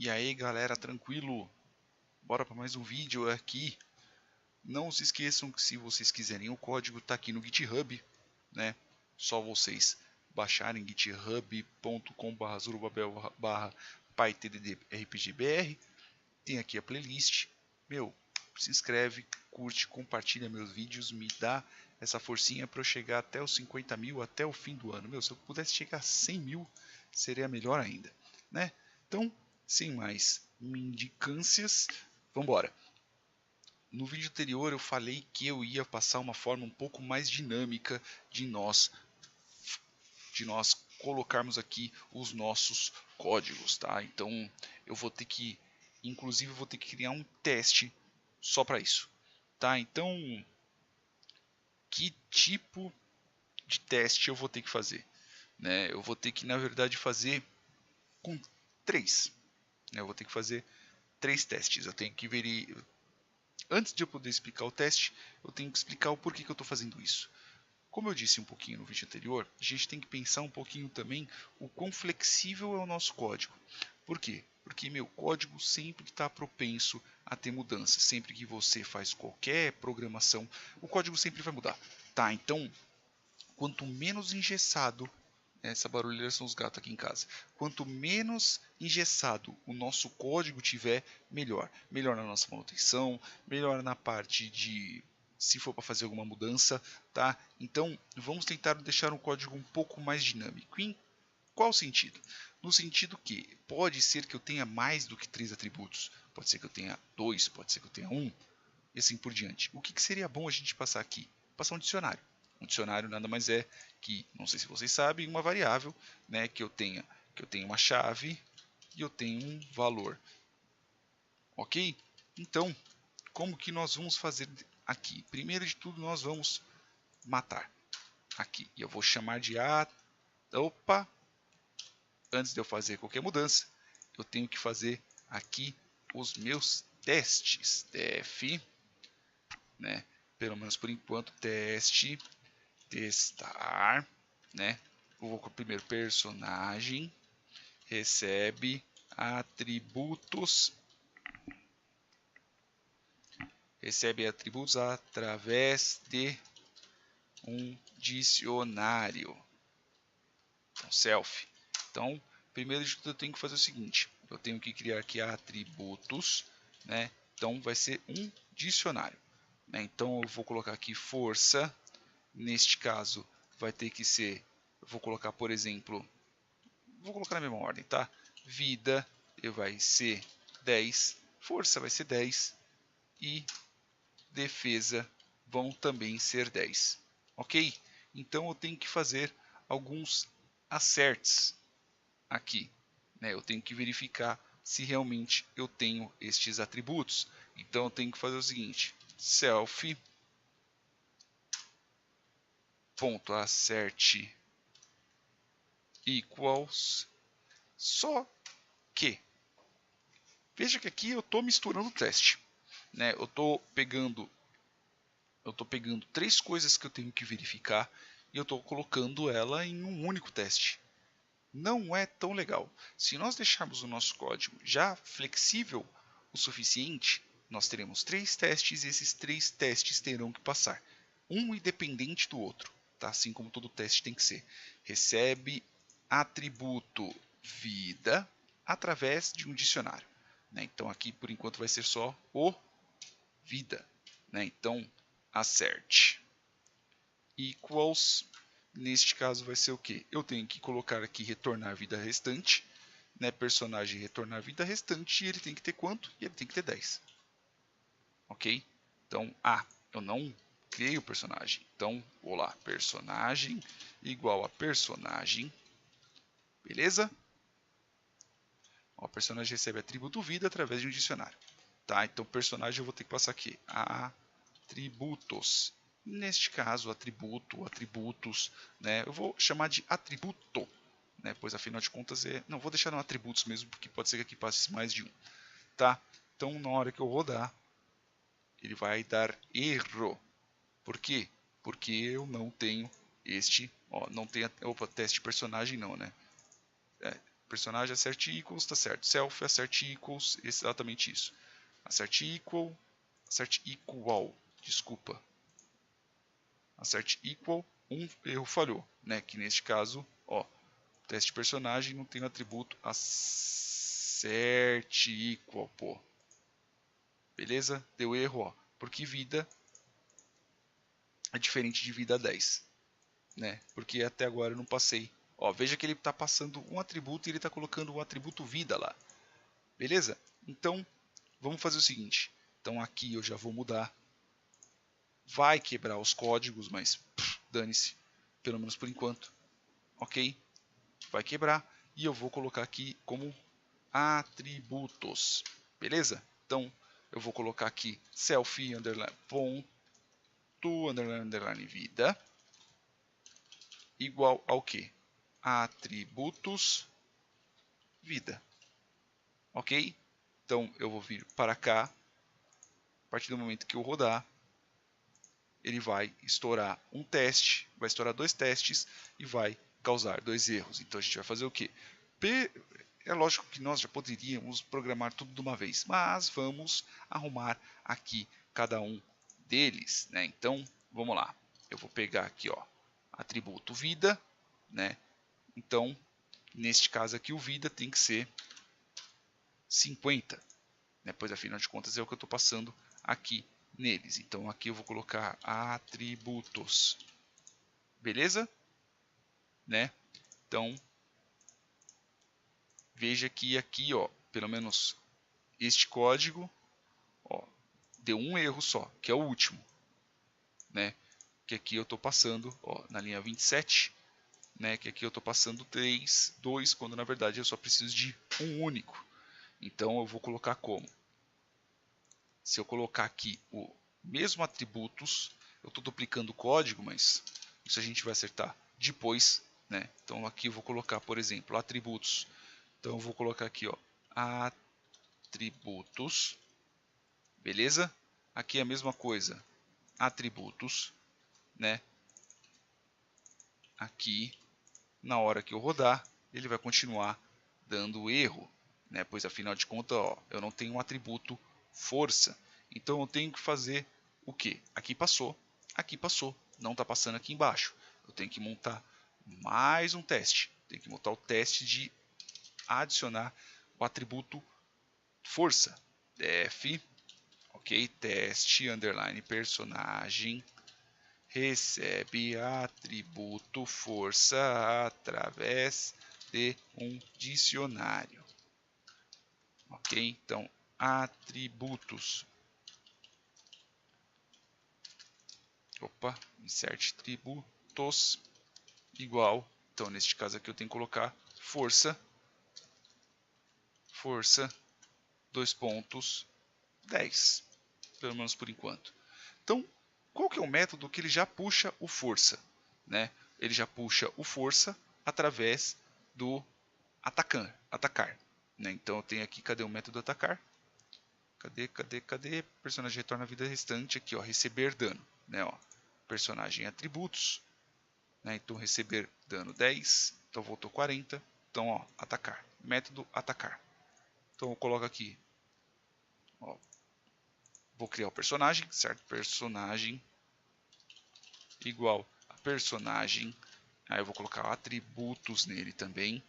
E aí galera, tranquilo? Bora para mais um vídeo aqui. Não se esqueçam que se vocês quiserem o código está aqui no GitHub, né? Só vocês baixarem github.com/zorobabel/pytddrpgbr. Tem aqui a playlist. Se inscreve, curte, compartilha meus vídeos, me dá essa forcinha para eu chegar até os 50 mil até o fim do ano. Se eu pudesse chegar a 100 mil, seria melhor ainda, né? Então, sem mais mendicâncias, vamos embora. No vídeo anterior eu falei que eu ia passar uma forma um pouco mais dinâmica de nós colocarmos aqui os nossos códigos, tá? Então eu vou ter que, inclusive, vou ter que criar um teste só para isso, tá? Então, que tipo de teste eu vou ter que fazer, né? Eu vou ter que, na verdade, fazer com três, né? Eu vou ter que fazer 3 testes. Eu tenho que verificar. Antes de eu poder explicar o teste, eu tenho que explicar o porquê que eu estou fazendo isso. Como eu disse um pouquinho no vídeo anterior, a gente tem que pensar um pouquinho também o quão flexível é o nosso código. Por quê? Porque meu código sempre está propenso a ter mudanças. Sempre que você faz qualquer programação, o código sempre vai mudar. Tá? Então, quanto menos engessado, essa barulheira são os gatos aqui em casa. Quanto menos engessado o nosso código tiver, melhor. Melhor na nossa manutenção, melhor na parte de se for para fazer alguma mudança, tá? Então, vamos tentar deixar um código um pouco mais dinâmico. Em qual sentido? No sentido que pode ser que eu tenha mais do que 3 atributos. Pode ser que eu tenha 2, pode ser que eu tenha 1, e assim por diante. O que seria bom a gente passar aqui? Passar um dicionário. Um dicionário nada mais é que, não sei se vocês sabem, uma variável, né, que eu tenho uma chave e eu tenho um valor. Ok? Então, como que nós vamos fazer aqui? Primeiro de tudo, nós vamos matar aqui. E eu vou chamar de Opa! Antes de eu fazer qualquer mudança, eu tenho que fazer aqui os meus testes. Def, né? Pelo menos por enquanto, teste, testar, né? Eu vou com o primeiro personagem, recebe atributos através de um dicionário. Então, self. Então, primeiro de tudo eu tenho que fazer o seguinte, eu tenho que criar aqui atributos, né? Então vai ser um dicionário, né? Então eu vou colocar aqui força, neste caso vai ter que ser, eu vou colocar por exemplo, vou colocar na mesma ordem, tá? Vida vai ser 10, força vai ser 10 e defesa vão também ser 10, ok? Então eu tenho que fazer alguns acertos aqui, né? Eu tenho que verificar se realmente eu tenho estes atributos. Então eu tenho que fazer o seguinte, self ponto assert equals, só que veja que aqui eu estou misturando o teste, né? Eu estou pegando 3 coisas que eu tenho que verificar e eu estou colocando ela em um único teste. Não é tão legal. Se nós deixarmos o nosso código já flexível o suficiente, nós teremos 3 testes e esses 3 testes terão que passar, um independente do outro, tá? Assim como todo teste tem que ser. Recebe atributo vida através de um dicionário, né? Então aqui por enquanto vai ser só o vida, né? Então assert equals, neste caso vai ser o que? Eu tenho que colocar aqui retornar vida restante, né? Personagem retornar vida restante, e ele tem que ter quanto? E ele tem que ter 10. Ok? Então, eu não criei o personagem. Então, vou lá, personagem igual a personagem. Beleza? O personagem recebe atributo vida através de um dicionário. Tá? Então, personagem eu vou ter que passar aqui. Atributos. Neste caso, atributo, atributos, né? Eu vou chamar de atributo, né? Pois afinal de contas não vou deixar no atributos mesmo, porque pode ser que aqui passe mais de um, tá? Então na hora que eu rodar, ele vai dar erro. Por quê? Porque eu não tenho este, não tem, teste personagem não, né? personagem assert equals, tá certo. Self assert equals, exatamente isso. Assert equal, desculpa. Assert equal, um erro falhou, né? Que neste caso, ó, teste personagem não tem o atributo assert equal, pô. Beleza? Deu erro, ó, porque vida é diferente de vida 10, né? Porque até agora eu não passei. Ó, veja que ele está passando um atributo e ele está colocando o atributo vida lá. Beleza? Então, vamos fazer o seguinte. Então aqui eu já vou mudar. Vai quebrar os códigos, mas dane-se. Pelo menos por enquanto. Ok? Vai quebrar. E eu vou colocar aqui como atributos. Beleza? Então, eu vou colocar aqui self underline ponto underline underline vida igual ao que? Atributos vida. Ok? Então eu vou vir para cá. A partir do momento que eu rodar, ele vai estourar um teste, vai estourar 2 testes e vai causar 2 erros. Então a gente vai fazer o que? É lógico que nós já poderíamos programar tudo de uma vez, mas vamos arrumar aqui cada um deles, né? Então vamos lá. Eu vou pegar aqui, ó, atributo vida, né? Então neste caso aqui o vida tem que ser 50, né? Pois afinal de contas é o que eu estou passando aqui neles. Então aqui eu vou colocar atributos, beleza? Né? Então veja que aqui, ó, pelo menos este código, ó, deu um erro só, que é o último, né? Que aqui eu estou passando, ó, na linha 27, né? Que aqui eu estou passando 3, 2, quando na verdade eu só preciso de um único. Então eu vou colocar como? Se eu colocar aqui o mesmo atributos, eu estou duplicando o código, mas isso a gente vai acertar depois, né? Então aqui eu vou colocar, por exemplo, atributos. Então eu vou colocar aqui, ó, atributos, beleza? Aqui é a mesma coisa, atributos, né? Aqui, na hora que eu rodar, ele vai continuar dando erro, né? Pois afinal de contas, ó, eu não tenho um atributo força. Então eu tenho que fazer o que? Aqui passou, não está passando aqui embaixo. Eu tenho que montar mais um teste. Tenho que montar o teste de adicionar o atributo força. Def, ok, teste underline personagem recebe atributo força através de um dicionário. Ok, então atributos. Opa, insert atributos igual. Então neste caso aqui eu tenho que colocar força, 2 pontos, 10, pelo menos por enquanto. Então, qual que é o método que ele já puxa o força, né? Ele já puxa o força através do atacar, né? Então eu tenho aqui, cadê o método atacar? Cadê? Personagem retorna a vida restante aqui, ó, receber dano, né, ó. Personagem atributos, né? Então receber dano 10, então voltou 40, então ó, atacar, método atacar. Então eu coloco aqui, ó, vou criar o personagem, certo? Personagem igual a personagem, aí eu vou colocar atributos nele também,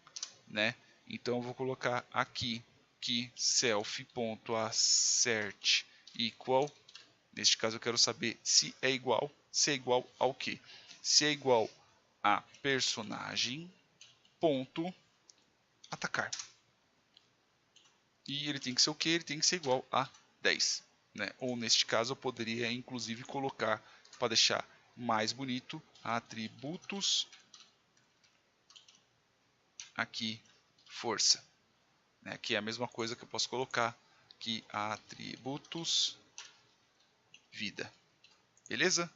né? Então eu vou colocar aqui que self.assert equal, neste caso eu quero saber se é igual ao que? Se é igual a personagem ponto atacar. E ele tem que ser o que? Ele tem que ser igual a 10. Né? Ou neste caso eu poderia inclusive colocar, para deixar mais bonito, atributos aqui força, né? Que é a mesma coisa que eu posso colocar aqui, atributos vida, beleza?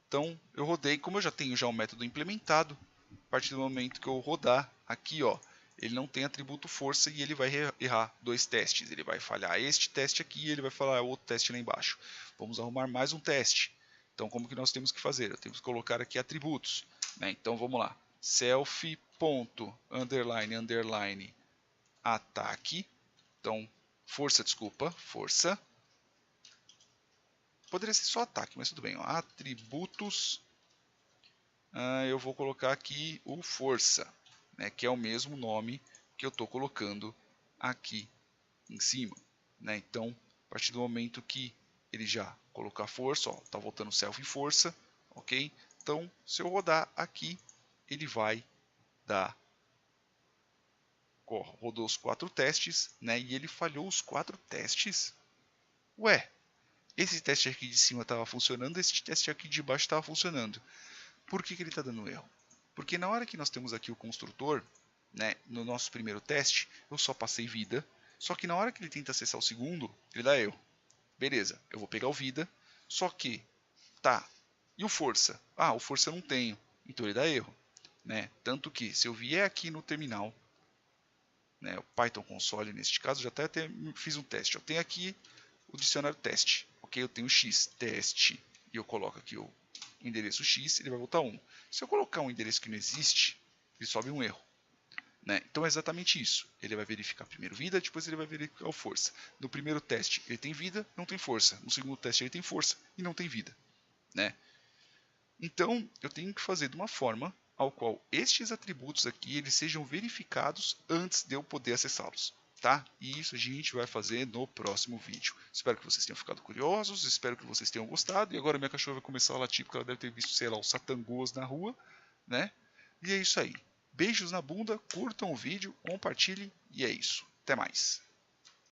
Então eu rodei, como eu já tenho já o método implementado, a partir do momento que eu rodar aqui, ó, ele não tem atributo força e ele vai errar 2 testes. Ele vai falhar este teste aqui e ele vai falhar outro teste lá embaixo. Vamos arrumar mais um teste. Então como que nós temos que fazer? Eu tenho que colocar aqui atributos, né? Então vamos lá. Self ponto underline underline ataque. Então, força, desculpa, força. Poderia ser só ataque, mas tudo bem. Ó. Atributos. Eu vou colocar aqui o força, né, que é o mesmo nome que eu estou colocando aqui em cima. Né? Então, a partir do momento que ele já colocar força, está voltando self em força, ok? Então, se eu rodar aqui, ele vai dar... rodou os 4 testes, né? E ele falhou os 4 testes. Ué, esse teste aqui de cima estava funcionando, esse teste aqui de baixo estava funcionando. Por que ele está dando erro? Porque na hora que nós temos aqui o construtor, né, no nosso primeiro teste, eu só passei vida. Só que na hora que ele tenta acessar o segundo, ele dá erro. Beleza, eu vou pegar o vida, só que, tá, e o força? Ah, o força eu não tenho, então ele dá erro. Né? Tanto que, se eu vier aqui no terminal, né, o Python console neste caso, já até fiz um teste. Eu tenho aqui o dicionário teste, ok? Eu tenho x teste e eu coloco aqui o endereço x, ele vai voltar 1. Se eu colocar um endereço que não existe, ele sobe um erro. Né? Então é exatamente isso. Ele vai verificar primeiro vida, depois ele vai verificar o força. No primeiro teste ele tem vida, não tem força. No segundo teste ele tem força e não tem vida. Né? Então eu tenho que fazer de uma forma ao qual estes atributos aqui eles sejam verificados antes de eu poder acessá-los. Tá? E isso a gente vai fazer no próximo vídeo. Espero que vocês tenham ficado curiosos, espero que vocês tenham gostado. E agora minha cachorra vai começar a latir porque ela deve ter visto, sei lá, um satangôs na rua. Né? E é isso aí. Beijos na bunda, curtam o vídeo, compartilhem e é isso. Até mais.